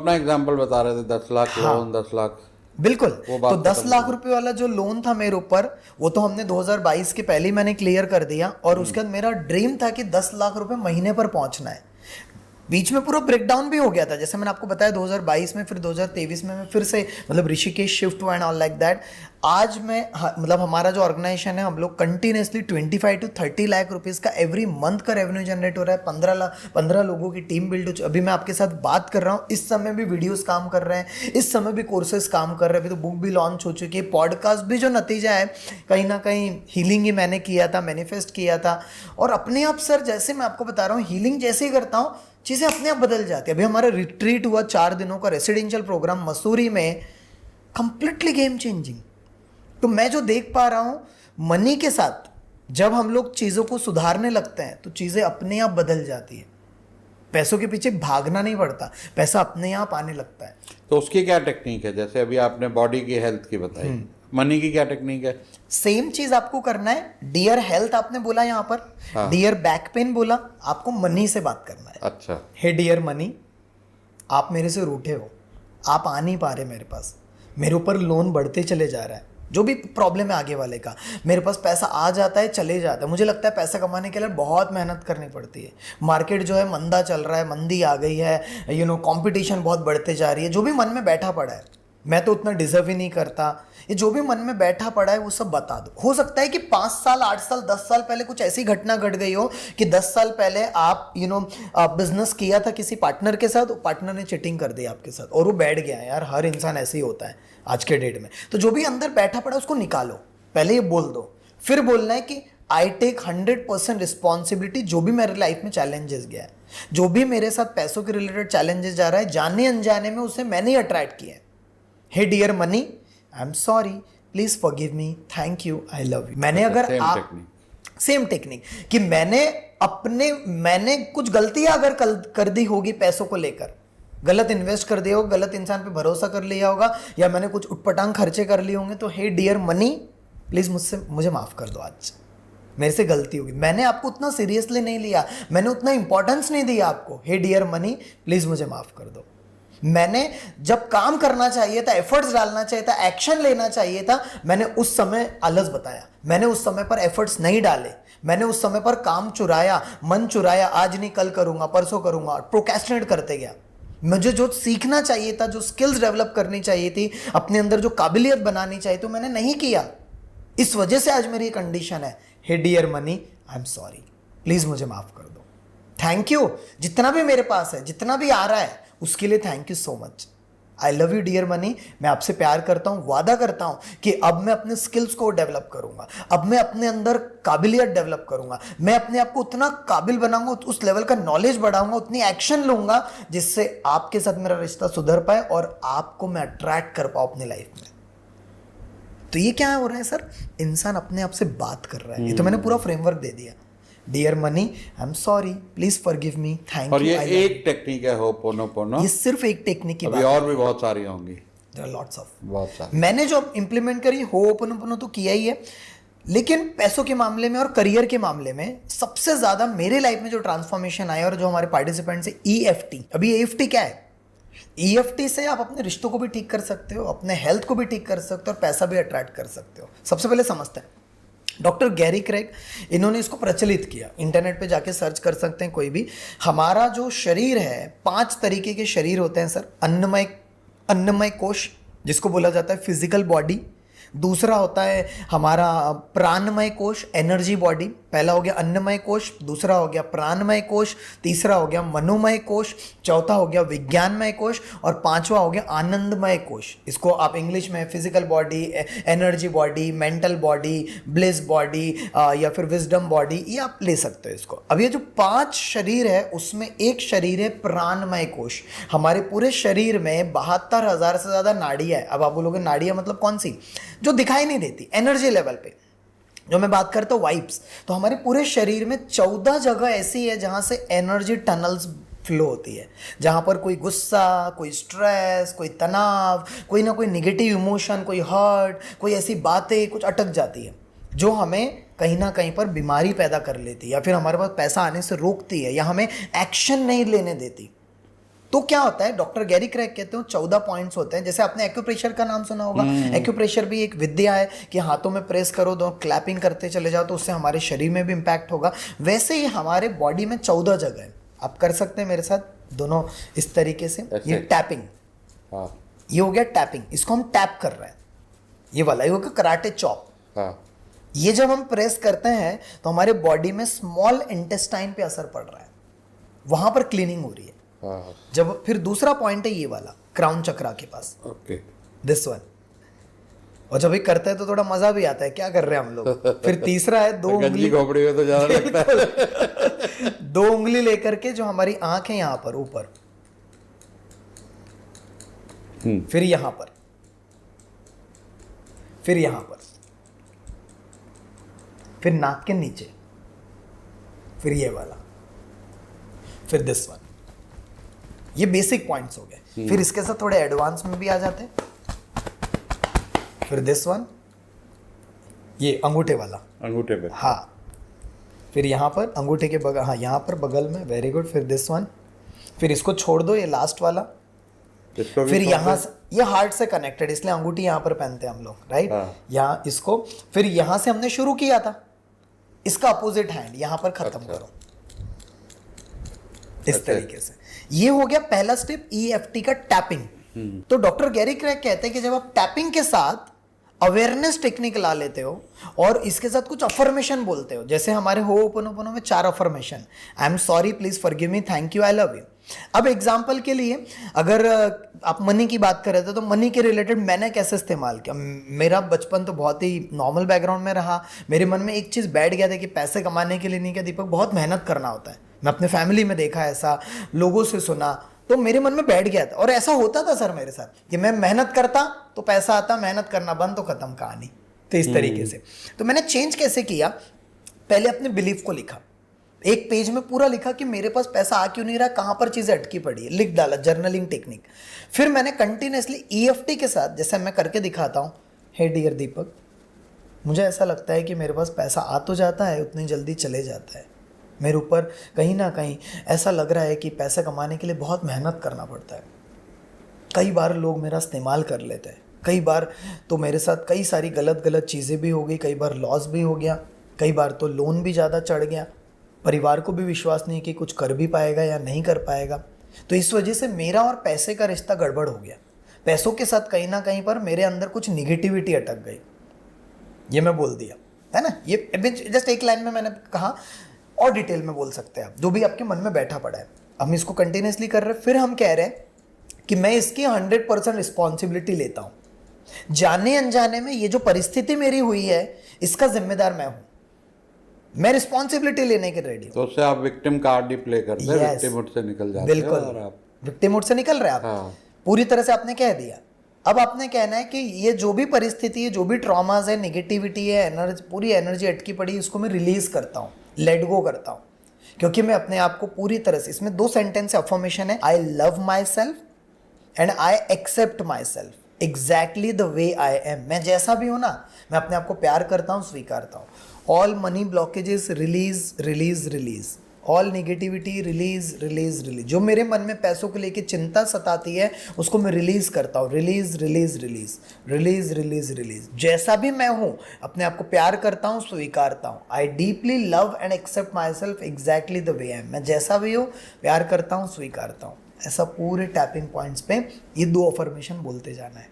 अपना एग्जाम्पल बता रहे थे 10 लाख हाँ, लोन 10 लाख। बिल्कुल। वो बात तो 10 खत्म लाख हो रुपए वाला जो लोन था मेरे ऊपर, वो तो हमने 2022 के पहले ही मैंने क्लियर कर दिया। और उसके बाद मेरा ड्रीम था कि 10 लाख रुपए महीने पर पहुंचना है। बीच में पूरा ब्रेकडाउन भी हो गया था, जैसे मैंने आपको बताया 2022 में, फिर 2023 में मैं फिर से मतलब ऋषिकेश शिफ्ट हुआ एंड ऑल लाइक दैट। आज मैं मतलब हमारा जो ऑर्गेनाइजेशन है, हम लोग कंटिन्यूसली 25 to 30 लाख रुपीज़ का एवरी मंथ का रेवेन्यू जनरेट हो रहा है। 15 लोगों की टीम बिल्ड हो चुकी। अभी मैं आपके साथ बात कर रहा हूँ, इस समय भी वीडियोस काम कर रहे हैं, इस समय भी कोर्सेज काम कर रहे हैं, अभी तो बुक भी लॉन्च हो चुकी है, पॉडकास्ट भी। जो नतीजा है कहीं ना कहीं हीलिंग ही मैंने किया था, मैनिफेस्ट किया था। और अपने आप सर, जैसे मैं आपको बता रहा हूँ, हीलिंग जैसे ही करता हूँ चीज़ें अपने आप बदल जाती है। अभी हमारा रिट्रीट हुआ 4 दिनों का रेसिडेंशियल प्रोग्राम मसूरी में, कंप्लीटली गेम चेंजिंग। तो मैं जो देख पा रहा हूं, मनी के साथ जब हम लोग चीज़ों को सुधारने लगते हैं तो चीज़ें अपने आप बदल जाती है। पैसों के पीछे भागना नहीं पड़ता, पैसा अपने आप आने लगता है। तो उसकी क्या टेक्निक है? जैसे अभी आपने बॉडी की हेल्थ की बताई, मनी की क्या टेक्निक है? सेम चीज आपको करना है। डियर हेल्थ आपने बोला यहाँ पर, हाँ। डियर बैक पेन बोला, आपको मनी से बात करना है। अच्छा। हे डियर मनी, आप मेरे से रूठे हो, आप आ नहीं पा रहे मेरे पास, मेरे ऊपर लोन बढ़ते चले जा रहा है, जो भी प्रॉब्लम है आगे वाले का, मेरे पास पैसा आ जाता है चले जाता है। मुझे लगता है पैसा कमाने के लिए बहुत मेहनत करनी पड़ती है। मार्केट जो है मंदा चल रहा है, मंदी आ गई है, कंपटीशन बहुत बढ़ते जा रही है। जो भी मन में बैठा पड़ा है, मैं तो उतना डिजर्व ही नहीं करता, ये जो भी मन में बैठा पड़ा है वो सब बता दो। हो सकता है कि 5 साल 8 साल 10 साल पहले कुछ ऐसी घटना घट गई हो कि 10 साल पहले आप बिजनेस किया था किसी पार्टनर के साथ, पार्टनर ने चीटिंग कर दी आपके साथ और वो बैठ गया। यार हर इंसान ऐसे ही होता है आज के डेट में। तो जो भी अंदर बैठा पड़ा है उसको निकालो, पहले ये बोल दो। फिर बोलना है कि आई टेक 100% रिस्पॉन्सिबिलिटी। जो भी मेरे लाइफ में चैलेंजेस गया है, जो भी मेरे साथ पैसों के रिलेटेड चैलेंजेस जा रहा है, जाने अनजाने में उसे मैंने अट्रैक्ट किया है। Hey dear money, I am sorry, please forgive me, thank you, I love you. मैंने अगर आप सेम टेक्निक कि मैंने कुछ गलतियां अगर कर दी होगी पैसों को लेकर, गलत इन्वेस्ट कर दिया होगा, गलत इंसान पे भरोसा कर लिया होगा, या मैंने कुछ उटपटांग खर्चे कर लिए होंगे, तो हे डियर मनी प्लीज मुझे माफ कर दो, आज मेरे से गलती होगी, मैंने आपको उतना सीरियसली नहीं लिया, मैंने उतना इंपॉर्टेंस नहीं दिया आपको। हे डियर मनी प्लीज मुझे माफ कर दो। मैंने जब काम करना चाहिए था, एफर्ट्स डालना चाहिए था, एक्शन लेना चाहिए था, मैंने उस समय आलस बताया, मैंने उस समय पर एफर्ट्स नहीं डाले, मैंने उस समय पर काम चुराया, मन चुराया, आज नहीं कल करूंगा, परसों करूंगा, प्रोक्रेस्टिनेट करते गया। मुझे जो सीखना चाहिए था, जो स्किल्स डेवलप करनी चाहिए थी, अपने अंदर जो काबिलियत बनानी चाहिए तो मैंने नहीं किया। इस वजह से आज मेरी कंडीशन है। Hey dear money, I am sorry, please मुझे माफ कर दो, थैंक यू, जितना भी मेरे पास है, जितना भी आ रहा है उसके लिए thank you so much. I love you dear money, मैं आपसे प्यार करता हूं, वादा करता हूं कि अब मैं अपने स्किल्स को डेवलप करूंगा, अब मैं अपने अंदर काबिलियत डेवलप करूंगा, मैं अपने आप को उतना काबिल बनाऊंगा, उस लेवल का नॉलेज बढ़ाऊंगा, उतनी एक्शन लूंगा जिससे आपके साथ मेरा रिश्ता सुधर पाए और आपको मैं अट्रैक्ट कर पाऊं अपनी लाइफ में। तो ये क्या हो रहा है सर, इंसान अपने आप से बात कर रहा है। ये तो मैंने पूरा फ्रेमवर्क दे दिया। Dear money, I am sorry, please forgive me, thank you. और ये एक टेक्निक है होपोनोपोनो, ये सिर्फ एक टेक्निक की बात अभी और भी बहुत सारी होंगी। देयर आर लॉट्स ऑफ, बहुत सारी। मैंने जो इंप्लीमेंट करी होपोनोपोनो तो किया ही है, लेकिन पैसों के मामले में और करियर के मामले में सबसे ज्यादा मेरे लाइफ में जो ट्रांसफॉर्मेशन आया और जो हमारे पार्टिसिपेंट्स है, EFT। अभी EFT क्या है? EFT से आप अपने रिश्तों को भी ठीक कर सकते हो, अपने हेल्थ को भी ठीक कर सकते हो और पैसा भी अट्रैक्ट कर सकते हो। सबसे पहले समझते हैं, डॉक्टर गैरी क्रेग, इन्होंने इसको प्रचलित किया। इंटरनेट पे जाके सर्च कर सकते हैं कोई भी। हमारा जो शरीर है, 5 तरीके के शरीर होते हैं सर। अन्नमय कोश, जिसको बोला जाता है फिजिकल बॉडी। दूसरा होता है हमारा प्राणमय कोश, एनर्जी बॉडी। पहला हो गया अन्नमय कोश, दूसरा हो गया प्राणमय कोश, तीसरा हो गया मनोमय कोश, चौथा हो गया विज्ञानमय कोश और पांचवा हो गया आनंदमय कोश। इसको आप इंग्लिश में physical body, energy body, mental body, bliss body या फिर विजडम बॉडी, ये आप ले सकते हो इसको। अब ये जो 5 शरीर है उसमें एक शरीर है प्राणमय कोश। हमारे पूरे शरीर में 72,000 से ज़्यादा नाड़ियाँ है। अब आप बोलोगे नाड़ियाँ मतलब कौन सी? जो दिखाई नहीं देती, एनर्जी लेवल पे जो मैं बात करता हूँ, वाइब्स। तो हमारे पूरे शरीर में 14 जगह ऐसी है जहां से एनर्जी टनल्स फ्लो होती है, जहां पर कोई गुस्सा, कोई स्ट्रेस, कोई तनाव, कोई ना कोई नेगेटिव इमोशन, कोई हर्ट, कोई ऐसी बातें कुछ अटक जाती है जो हमें कहीं ना कहीं पर बीमारी पैदा कर लेती है, या फिर हमारे पास पैसा आने से रोकती है, या हमें एक्शन नहीं लेने देती। तो क्या होता है, डॉक्टर गैरी क्रैग कहते हैं 14 पॉइंट्स होते हैं। जैसे आपने एक्यूप्रेशर का नाम सुना होगा, एक्यूप्रेशर भी एक विद्या है कि हाथों में प्रेस करो, दो क्लैपिंग करते चले जाओ, तो उससे हमारे शरीर में भी इम्पैक्ट होगा। वैसे ही हमारे बॉडी में 14 जगह है, आप कर सकते हैं मेरे साथ दोनों इस तरीके से। ये टैपिंग, हाँ ये हो गया टैपिंग, इसको हम टैप कर रहे हैं, ये वाला ये हो गया कराटे चॉप। हाँ ये जब हम प्रेस करते हैं तो हमारे बॉडी में स्मॉल इंटेस्टाइन पे असर पड़ रहा है, वहां पर क्लीनिंग हो रही है। हाँ जब फिर दूसरा पॉइंट है ये वाला क्राउन चक्रा के पास, ओके दिस वन। और जब ये करते हैं तो थोड़ा मजा भी आता है, क्या कर रहे हैं हम लोग। फिर तीसरा है दो गंजी उंगली, खोपड़ी में तो ज्यादा लगता है। दो उंगली लेकर के जो हमारी आंख है यहाँ पर ऊपर, फिर यहां पर, फिर यहां पर, फिर नाक के नीचे, फिर ये वाला, फिर दिस वन। ये बेसिक पॉइंट्स हो गए। फिर इसके साथ थोड़े एडवांस में भी आ जाते हैं। फिर दिस वन, ये अंगूठे वाला, अंगूठे पे, हाँ। फिर यहाँ पर अंगूठे के बगल, हाँ यहाँ पर बगल में, वेरी गुड। फिर दिस वन, फिर इसको छोड़ दो, ये लास्ट वाला। इसको भी फिर छोड़ यहाँ दो। से, ये हार्ट से कनेक्टेड, इसलिए अंगूठी यहाँ पर पहनते हैं हम लोग, राइट। हाँ। यहाँ इसको, फिर यहाँ से हमने शुरू किया था, इसका अपोजिट हैंड यहाँ पर खत्म अच्छा। करो, इस तरीके से। ये हो गया पहला स्टेप, EFT का टैपिंग। तो डॉक्टर गैरी क्रैग कहते हैं कि जब आप टैपिंग के साथ अवेयरनेस टेक्निक ला लेते हो और इसके साथ कुछ अफर्मेशन बोलते हो, जैसे हमारे होओपोनोपोनो में 4 affirmation, I am sorry, please forgive me, thank you, I love you. अब एग्जाम्पल के लिए अगर आप मनी की बात कर रहे थे, तो मनी के रिलेटेड मैंने कैसे इस्तेमाल किया। मेरा बचपन तो बहुत ही नॉर्मल बैकग्राउंड में रहा। मेरे मन में एक चीज़ बैठ गया था कि पैसे कमाने के लिए नहीं, क्या दीपक, बहुत मेहनत करना होता है। मैं अपने फैमिली में देखा ऐसा, लोगों से सुना, तो मेरे मन में बैठ गया था। और ऐसा होता था सर मेरे साथ कि मैं मेहनत करता तो पैसा आता, मेहनत करना बंद तो खत्म कहानी। तो इस तरीके से तो मैंने चेंज कैसे किया, पहले अपने बिलीफ को लिखा, एक पेज में पूरा लिखा कि मेरे पास पैसा आ क्यों नहीं रहा, कहाँ पर चीज़ें अटकी पड़ी है, लिख डाला, जर्नलिंग टेक्निक। फिर मैंने कंटिन्यूसली EFT के साथ, जैसे मैं करके दिखाता हूँ, हे डियर दीपक, मुझे ऐसा लगता है कि मेरे पास पैसा आ तो जाता है, उतनी जल्दी चले जाता है। मेरे ऊपर कहीं ना कहीं ऐसा लग रहा है कि पैसा कमाने के लिए बहुत मेहनत करना पड़ता है। कई बार लोग मेरा इस्तेमाल कर लेते हैं, कई बार तो मेरे साथ कई सारी गलत चीज़ें भी हो गई, कई बार लॉस भी हो गया, कई बार तो लोन भी ज़्यादा चढ़ गया, परिवार को भी विश्वास नहीं कि कुछ कर भी पाएगा या नहीं कर पाएगा। तो इस वजह से मेरा और पैसे का रिश्ता गड़बड़ हो गया। पैसों के साथ कहीं ना कहीं पर मेरे अंदर कुछ निगेटिविटी अटक गई, ये मैं बोल दिया, है ना। ये जस्ट एक लाइन में मैंने कहा, और डिटेल में बोल सकते हैं आप, जो भी आपके मन में बैठा पड़ा है। हम इसको कंटिन्यूसली कर रहे हैं। फिर हम कह रहे हैं कि मैं इसकी 100% रिस्पॉन्सिबिलिटी लेता हूँ। जाने अनजाने में ये जो परिस्थिति मेरी हुई है, इसका जिम्मेदार मैं हूँ, मैं रिस्पॉन्सिबिलिटी लेने के रेडी हूँ। तो उससे आप विक्टिम कार्ड ही प्ले करते हैं, Yes. विक्टिम मोड से निकल जाते हैं। बिल्कुल, और आप विक्टिम मोड से निकल रहे हैं आप। हाँ। पूरी तरह से आपने कह दिया। अब आपने कहना है कि ये जो भी परिस्थिति है, जो भी ट्रॉमाज है, नेगेटिविटी है, एनर्जी, पूरी एनर्जी अटकी पड़ी, इसको मैं रिलीज करता हूँ, लेट गो करता हूँ, क्योंकि मैं अपने आप को पूरी तरह से, इसमें 2 सेंटेंस अफर्मेशन है, I love myself and I accept myself exactly the way I am. मैं जैसा भी हूँ ना, मैं अपने आप को प्यार करता हूँ, स्वीकारता हूँ। All money blockages release release release, all negativity release release release. जो मेरे मन में पैसों को लेकर चिंता सताती है, उसको मैं रिलीज करता हूँ, release release release release release release. जैसा भी मैं हूँ, अपने आप को प्यार करता हूँ, स्वीकारता हूँ। I deeply love and accept myself exactly the way I am. मैं जैसा भी हूँ, प्यार करता हूँ, स्वीकारता हूँ। ऐसा पूरे टैपिंग पॉइंट्स पे ये 2 अफर्मेशन बोलते जाना है।